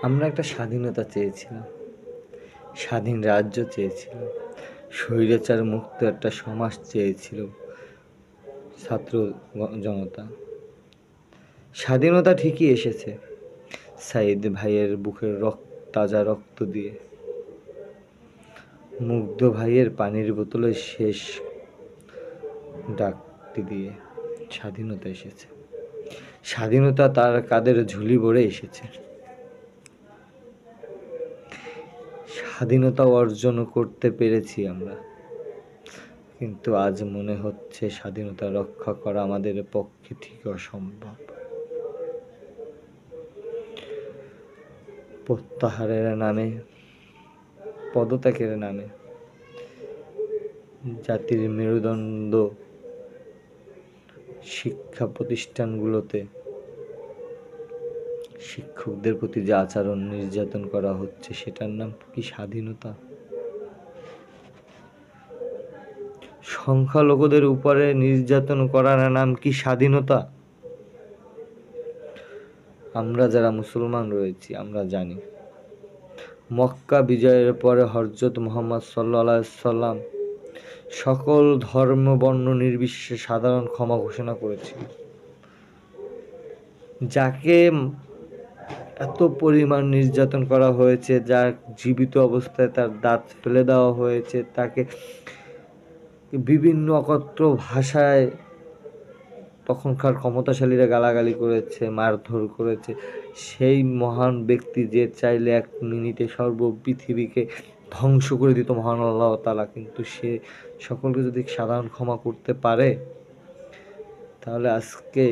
আমরা একটা স্বাধীনতা চেয়েছিলাম, স্বাধীন রাজ্য চেয়েছিলাম, স্বৈরাচার মুক্ত একটা সমাজ চেয়েছিল ছাত্র জনতা। স্বাধীনতা ঠিকই এসেছে সাইদ ভাইয়ের বুকের তাজা রক্ত দিয়ে, মুগ্ধ ভাইয়ের পানির বোতলের শেষ ডাকটি দিয়ে। স্বাধীনতা এসেছে, স্বাধীনতা তার কাঁধের ঝুলি ভরে এসেছে। স্বাধীনতা অর্জন করতে পেরেছি আমরা, কিন্তু আজ মনে হচ্ছে স্বাধীনতা রক্ষা করা আমাদের পক্ষে ঠিক অসম্ভব। প্রত্যাহারের নামে, পদত্যাগের নামে, জাতির মেরুদণ্ড শিক্ষা প্রতিষ্ঠানগুলোতে শিক্ষকদের প্রতি যে আচরণ নির্যাতন করা হচ্ছে, সেটার নাম কি স্বাধীনতা? সংখ্যালঘুদের উপরে নির্যাতন করার নাম কি স্বাধীনতা? আমরা যারা মুসলমান রয়েছি আমরা জানি, মক্কা বিজয়ের পরে হযরত মুহাম্মদ সাল্লাল্লাহু আলাইহি সাল্লাম সকল ধর্ম বর্ণ নির্বিশেষে সাধারণ ক্ষমা ঘোষণা করেছিল। যাকে এত পরিমাণ নির্যাতন করা হয়েছে, যার জীবিত অবস্থায় তার দাঁত ফেলে দেওয়া হয়েছে, তাকে বিভিন্ন অকথ্য ভাষায় তখনকার ক্ষমতাশালীরা গালাগালি করেছে, মারধর করেছে, সেই মহান ব্যক্তি যে চাইলে এক মিনিটে পৃথিবীকে ধ্বংস করে দিত, মহান আল্লাহ তাআলা, কিন্তু সে সকলকে যদি সাধারণ ক্ষমা করতে পারে, তাহলে আজকে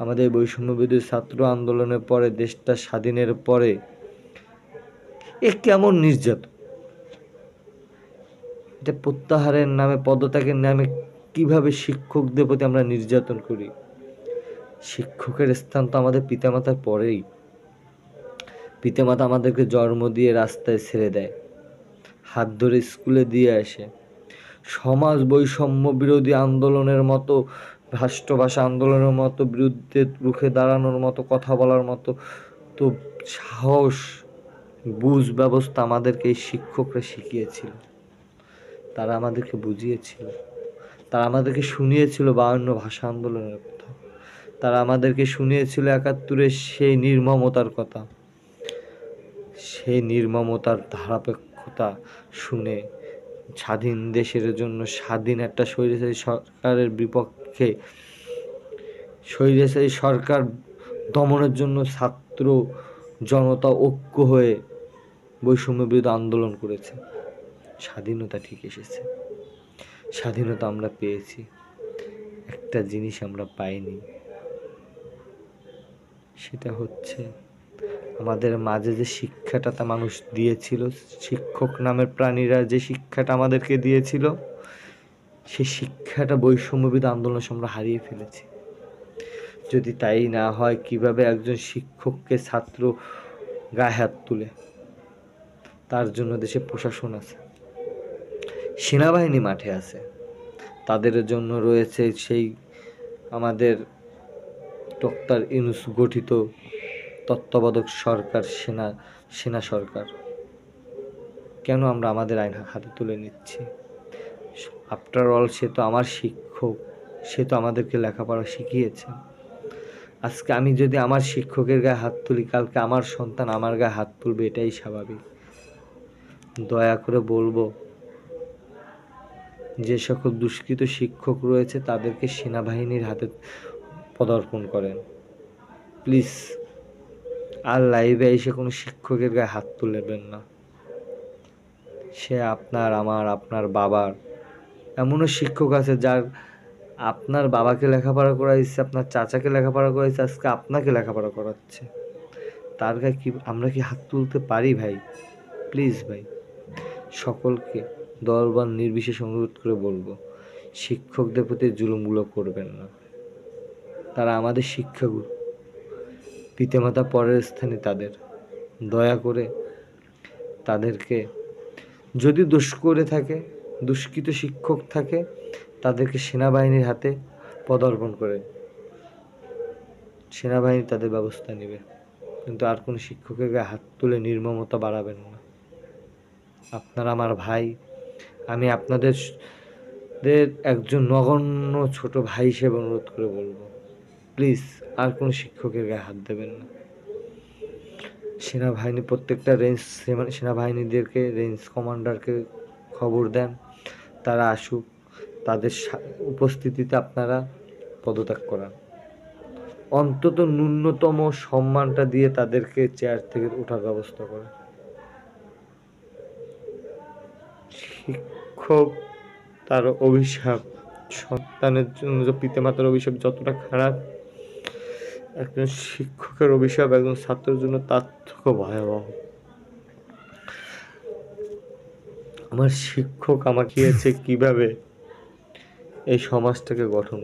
আমাদের বৈষম্যবিরোধী ছাত্র আন্দোলনের পরে, দেশটা স্বাধীনের পরে এ কেমন নির্যাতন! এটা প্রত্যাহারের নামে, পদত্যাগের নামে কিভাবে শিক্ষকদের প্রতি আমরা নির্যাতন করি। শিক্ষকের স্থান তো আমাদের পিতামাতার পরেই। পিতামাতা আমাদেরকে জন্ম দিয়ে রাস্তায় ছেড়ে দেয়, হাত ধরে স্কুলে দিয়ে আসে। সমাজ বৈষম্য বিরোধী আন্দোলনের মতো, রাষ্ট্রভাষা আন্দোলনের মতো বিরুদ্ধে রুখে দাঁড়ানোর মতো, কথা বলার মতো তো সাহস, বুঝ ব্যবস্থা আমাদেরকে এই শিক্ষকরা শিখিয়েছিল। তারা আমাদেরকে বুঝিয়েছিল, তারা আমাদেরকে শুনিয়েছিল 52 ভাষা আন্দোলনের কথা, তারা আমাদেরকে শুনিয়েছিল 71-এর সেই নির্মমতার কথা। সেই নির্মমতার ধারাবাহিকতা শুনে স্বাধীন দেশের জন্য, স্বাধীন একটা স্বৈরাচারী সরকারের বিপক্ষে, স্বৈরাচারী সরকার দমনের জন্য ছাত্র জনতা ঐক্য হয়ে বৈষম্য বিরোধী আন্দোলন করেছে। স্বাধীনতা ঠিক এসেছে, স্বাধীনতা আমরা পেয়েছি। একটা জিনিস আমরা পাইনি, সেটা হচ্ছে আমাদের মাঝে যে শিক্ষাটা তা মানুষ দিয়েছিল, শিক্ষক নামের প্রাণীরা যে শিক্ষাটা আমাদেরকে দিয়েছিল, সেই শিক্ষাটা বৈষম্যবিরোধী আন্দোলনে আমরা হারিয়ে ফেলেছি। যদি তাই না হয়, কিভাবে একজন শিক্ষককে ছাত্র গায়ে হাত তুলে? তার জন্য দেশে প্রশাসন আছে, সেনাবাহিনী মাঠে আছে, তাদের জন্য রয়েছে সেই আমাদের ডক্টর ইউনূস গঠিত তত্ত্বাবধায়ক সরকার, সেনা সরকার। কেন আমরা আমাদের আইন হাতে তুলে নিচ্ছি? আফটার অল সে তো আমার শিক্ষক, সে তো আমাদেরকে লেখাপড়া শিখিয়েছে। আজকে আমি যদি আমার শিক্ষকের গায়ে হাত তুলি, কালকে আমার সন্তান আমার গায়ে হাত তুলবে, এটাই স্বাভাবিক। দয়া করে বলবো, যে সকল দুষ্কৃত শিক্ষক রয়েছে তাদেরকে সেনাবাহিনীর হাতে পদার্পণ করেন প্লিজ। আর লাইভে এসে কোনো শিক্ষকের গায়ে হাত তুলবেন না। সে আপনার, আমার, আপনার বাবার। এমনও শিক্ষক আছে যার আপনার বাবাকে লেখাপড়া করাইছে, আপনার চাচাকে লেখাপড়া করাইছে, আজকে আপনাকে লেখাপড়া করাচ্ছে। তার গায়ে কি আমরা কি হাত তুলতে পারি ভাই? প্লিজ ভাই, সকলকে দলবল নির্বিশেষে অনুরোধ করে বলবো, শিক্ষকদের প্রতি জুলুমগুলো করবেন না। তারা আমাদের শিক্ষাগুরু, পিতামাতা পরের স্থানে তাদের। দয়া করে তাদেরকে, যদি দোষ করে থাকে, দুষ্কৃত শিক্ষক থাকে, তাদেরকে সেনাবাহিনীর হাতে পদার্পণ করে সেনাবাহিনী তাদের ব্যবস্থা নেবে। কিন্তু আর কোনো শিক্ষকের গায়ে হাত তুলে নির্মমতা বাড়াবেন না। আপনারা আমার ভাই, আমি আপনাদের একজন নগণ্য ছোট ভাই হিসেবে অনুরোধ করে বলবো, প্লিজ আর কোনো শিক্ষকের গায়ে হাত দেবেন না। সেনাবাহিনী প্রত্যেকটা সেনাবাহিনীদেরকে রেঞ্জ কমান্ডারকে খবর দেন, তারা আসুক, তাদের উপস্থিতিতে আপনারা পদত্যাগ করান। অন্তত ন্যূনতম সম্মানটা দিয়ে তাদেরকে চেয়ার থেকে ওঠার ব্যবস্থা করেন। শিক্ষক তার অভিশাপ, সন্তানের জন্য পিতামাতার অভিশাপ যতটা খারাপ, একজন শিক্ষকের অভিশাপ একজন ছাত্রের জন্য তার থেকেও ভয়াবহ। আমার শিক্ষক আমাকে কিভাবে এই সমাজটাকে গঠন